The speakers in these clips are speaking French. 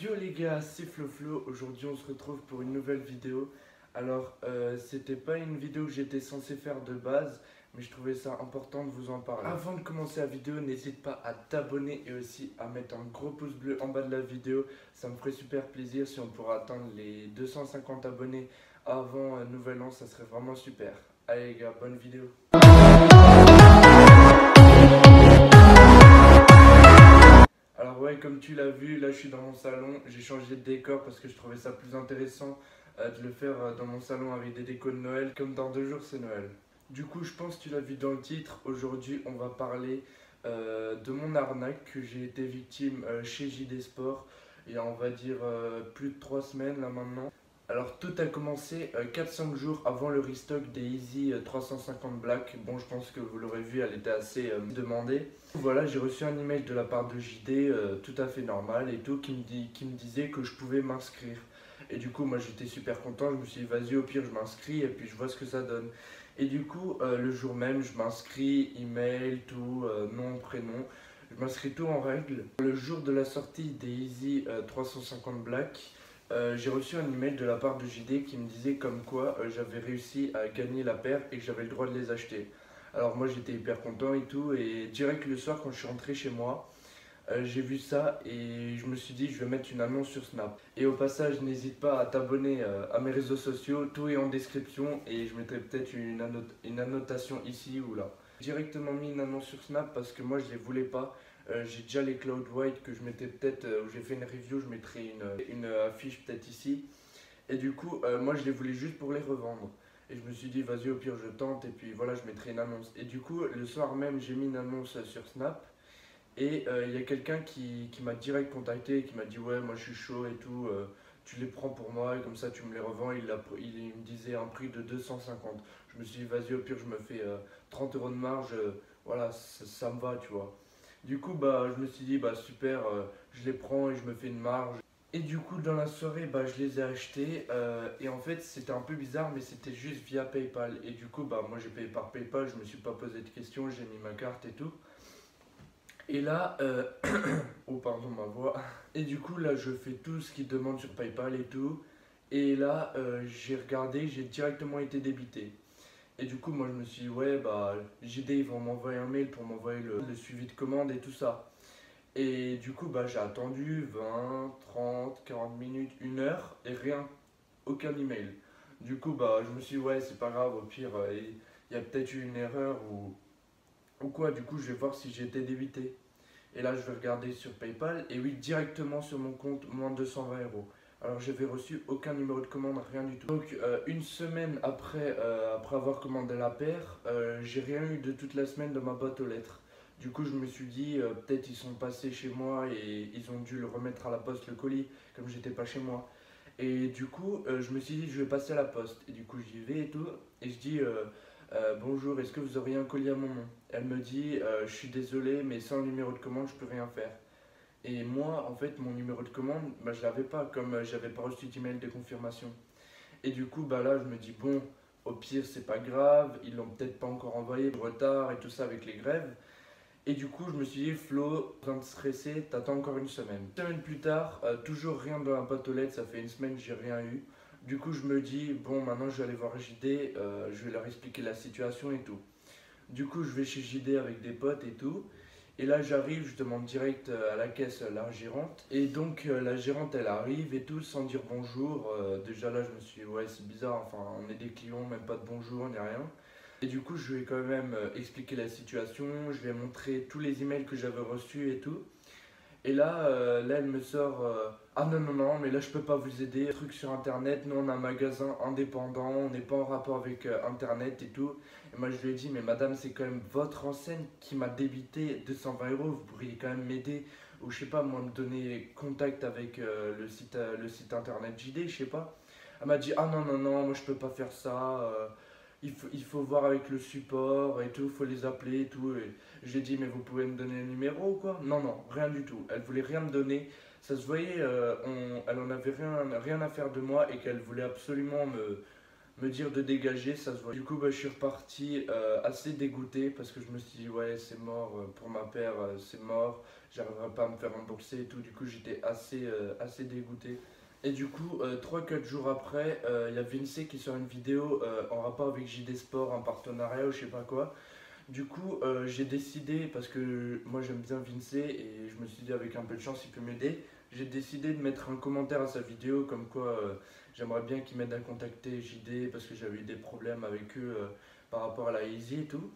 Yo les gars, c'est Flo. Aujourd'hui on se retrouve pour une nouvelle vidéo. Alors c'était pas une vidéo que j'étais censé faire de base, mais je trouvais ça important de vous en parler. Avant de commencer la vidéo, n'hésite pas à t'abonner et aussi à mettre un gros pouce bleu en bas de la vidéo. Ça me ferait super plaisir si on pourrait atteindre les 250 abonnés avant Nouvel An, ça serait vraiment super. Allez les gars, bonne vidéo. Alors ouais, comme tu l'as vu, là je suis dans mon salon, j'ai changé de décor parce que je trouvais ça plus intéressant de le faire dans mon salon avec des décos de Noël, comme dans 2 jours c'est Noël. Du coup, je pense que tu l'as vu dans le titre, aujourd'hui on va parler de mon arnaque que j'ai été victime chez JD Sport il y a on va dire plus de 3 semaines là maintenant. Alors tout a commencé 4-5 jours avant le restock des Easy 350 Black. Bon, je pense que vous l'aurez vu, elle était assez demandée. Voilà, j'ai reçu un email de la part de JD, tout à fait normal et tout, qui me disait que je pouvais m'inscrire. Et du coup, moi j'étais super content, je me suis dit vas-y, au pire je m'inscris et puis je vois ce que ça donne. Et du coup, le jour même, je m'inscris, email, tout, nom, prénom, je m'inscris tout en règle. Le jour de la sortie des Easy 350 Black, j'ai reçu un email de la part de JD qui me disait comme quoi j'avais réussi à gagner la paire et que j'avais le droit de les acheter. Alors moi j'étais hyper content et tout, et direct le soir quand je suis rentré chez moi, j'ai vu ça et je me suis dit je vais mettre une annonce sur Snap. Et au passage n'hésite pas à t'abonner à mes réseaux sociaux, tout est en description et je mettrai peut-être une annotation ici ou là. J'ai directement mis une annonce sur Snap parce que moi je les voulais pas. J'ai déjà les Cloud White que je mettais peut-être, où j'ai fait une review, je mettrai une affiche peut-être ici. Et du coup, moi je les voulais juste pour les revendre. Et je me suis dit, vas-y, au pire, je tente. Et puis voilà, je mettrai une annonce. Et du coup, le soir même, j'ai mis une annonce sur Snap. Et il y a quelqu'un qui m'a direct contacté et qui m'a dit, ouais, moi je suis chaud et tout. Tu les prends pour moi et comme ça, tu me les revends. Il me disait un prix de 250. Je me suis dit, vas-y, au pire, je me fais 30 € de marge. Voilà, ça me va, tu vois. Du coup, bah, je me suis dit, bah super, je les prends et je me fais une marge. Et du coup, dans la soirée, bah, je les ai achetés. Et en fait, c'était un peu bizarre, mais c'était juste via PayPal. Et du coup, bah, moi, j'ai payé par PayPal. Je me suis pas posé de questions. J'ai mis ma carte et tout. Et là, oh, pardon, ma voix. Et du coup, là, je fais tout ce qu'ils demandent sur PayPal et tout. Et là, j'ai regardé, j'ai directement été débité. Et du coup, moi, je me suis dit, ouais, bah, JD, ils vont m'envoyer un mail pour m'envoyer le suivi de commande et tout ça. Et du coup, bah, j'ai attendu 20, 30, 40 minutes, 1 heure et rien, aucun email. Du coup, bah, je me suis dit, ouais, c'est pas grave, au pire, il y a peut-être eu une erreur ou quoi. Du coup, je vais voir si j'ai été débité. Et là, je vais regarder sur PayPal et oui, directement sur mon compte, moins de 220 €. Alors, j'avais reçu aucun numéro de commande, rien du tout. Donc, une semaine après avoir commandé la paire, j'ai rien eu de toute la semaine dans ma boîte aux lettres. Du coup, je me suis dit, peut-être ils sont passés chez moi et ils ont dû le remettre à la poste, le colis, comme j'étais pas chez moi. Et du coup, je me suis dit, je vais passer à la poste. Et du coup, j'y vais et tout. Et je dis, bonjour, est-ce que vous auriez un colis à mon nom? Elle me dit, je suis désolé, mais sans le numéro de commande, je peux rien faire. Et moi, en fait, mon numéro de commande, bah, je l'avais pas, comme j'avais pas reçu d'email de confirmation. Et du coup, bah là, je me dis, bon, au pire, c'est pas grave, ils l'ont peut-être pas encore envoyé, retard et tout ça avec les grèves. Et du coup, je me suis dit, Flo, besoin de stresser, t'attends encore une semaine. Une semaine plus tard, toujours rien dans la boîte aux lettres, ça fait une semaine que j'ai rien eu. Du coup, je me dis, bon, maintenant je vais aller voir JD, je vais leur expliquer la situation et tout. Du coup, je vais chez JD avec des potes et tout. Et là, j'arrive, je demande direct à la caisse la gérante. Et donc, la gérante, elle arrive et tout, sans dire bonjour. Déjà là, je me suis dit, ouais, c'est bizarre, enfin, on est des clients, même pas de bonjour, ni rien. Et du coup, je lui ai quand même expliqué la situation, je lui ai montré tous les emails que j'avais reçus et tout. Et là, elle me sort ah non, non, non, mais là, je peux pas vous aider. Truc sur internet, nous, on a un magasin indépendant, on n'est pas en rapport avec internet et tout. Et moi, je lui ai dit, mais madame, c'est quand même votre enseigne qui m'a débité 220 €, vous pourriez quand même m'aider. Ou je sais pas, moi, me donner contact avec le site internet JD, je sais pas. Elle m'a dit, ah non, non, non, moi, je peux pas faire ça. Il faut voir avec le support et tout, il faut les appeler et tout. Et j'ai dit, mais vous pouvez me donner un numéro ou quoi? Non, non, rien du tout. Elle voulait rien me donner. Ça se voyait, elle en avait rien à faire de moi et qu'elle voulait absolument me dire de dégager, ça se voit. Du coup, bah, je suis reparti assez dégoûté parce que je me suis dit, ouais, c'est mort pour ma paire, c'est mort. j'arriverais pas à me faire rembourser et tout. Du coup, j'étais assez dégoûté. Et du coup, 3-4 jours après, il y a Vince qui sort une vidéo en rapport avec JD Sport, en partenariat ou je sais pas quoi. Du coup, j'ai décidé, parce que moi j'aime bien Vince et je me suis dit avec un peu de chance il peut m'aider, j'ai décidé de mettre un commentaire à sa vidéo comme quoi j'aimerais bien qu'il m'aide à contacter JD parce que j'avais eu des problèmes avec eux par rapport à la Easy et tout.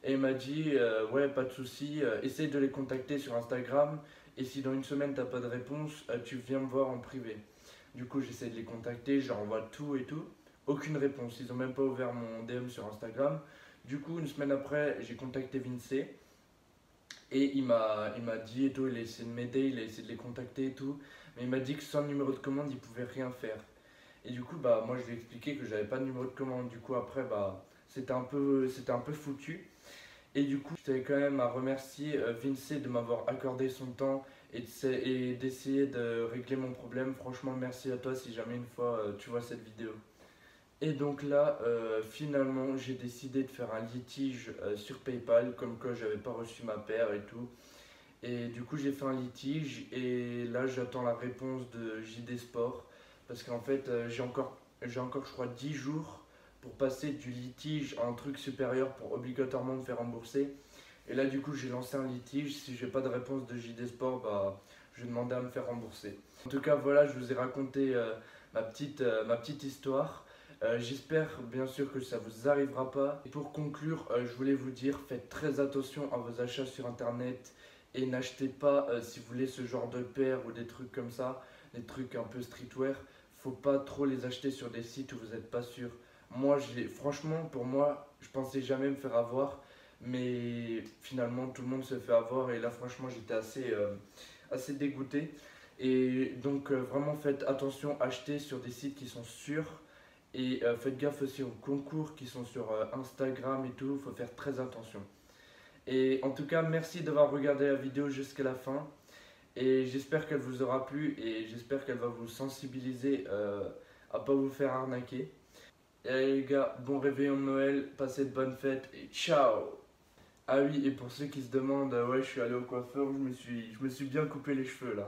Et il m'a dit ouais, pas de souci, essaye de les contacter sur Instagram et si dans une semaine t'as pas de réponse, tu viens me voir en privé. Du coup, j'essaie de les contacter, je leur envoie tout et tout. Aucune réponse, ils ont même pas ouvert mon DM sur Instagram. Du coup, une semaine après, j'ai contacté Vince et il m'a dit et tout, il a essayé de m'aider, il a essayé de les contacter et tout. Mais il m'a dit que sans numéro de commande, il pouvait rien faire. Et du coup, bah, moi je lui ai expliqué que j'avais pas de numéro de commande. Du coup, après, bah, c'était un peu foutu. Et du coup, je tenais quand même à remercier Vince de m'avoir accordé son temps et d'essayer de régler mon problème. Franchement, merci à toi si jamais une fois tu vois cette vidéo. Et donc là, finalement, j'ai décidé de faire un litige sur PayPal, comme quoi j'avais pas reçu ma paire et tout. Et du coup, j'ai fait un litige et là, j'attends la réponse de JD Sport parce qu'en fait, j'ai encore, je crois, 10 jours pour passer du litige à un truc supérieur pour obligatoirement me faire rembourser. Et là, du coup, j'ai lancé un litige. Si j'ai pas de réponse de JD Sport, bah, je vais demander à me faire rembourser. En tout cas, voilà, je vous ai raconté ma petite histoire. J'espère bien sûr que ça vous arrivera pas. Et pour conclure, je voulais vous dire, faites très attention à vos achats sur internet et n'achetez pas, si vous voulez, ce genre de paires ou des trucs comme ça, des trucs un peu streetwear. Faut pas trop les acheter sur des sites où vous n'êtes pas sûr. Moi, franchement, pour moi, je pensais jamais me faire avoir, mais finalement, tout le monde se fait avoir et là, franchement, j'étais assez dégoûté. Et donc, vraiment, faites attention, achetez sur des sites qui sont sûrs. Et faites gaffe aussi aux concours qui sont sur Instagram et tout, il faut faire très attention. Et en tout cas, merci d'avoir regardé la vidéo jusqu'à la fin. Et j'espère qu'elle vous aura plu et j'espère qu'elle va vous sensibiliser à pas vous faire arnaquer. Et allez les gars, bon réveillon de Noël, passez de bonnes fêtes et ciao. Ah oui, et pour ceux qui se demandent, ouais, je suis allé au coiffeur, je me suis bien coupé les cheveux là.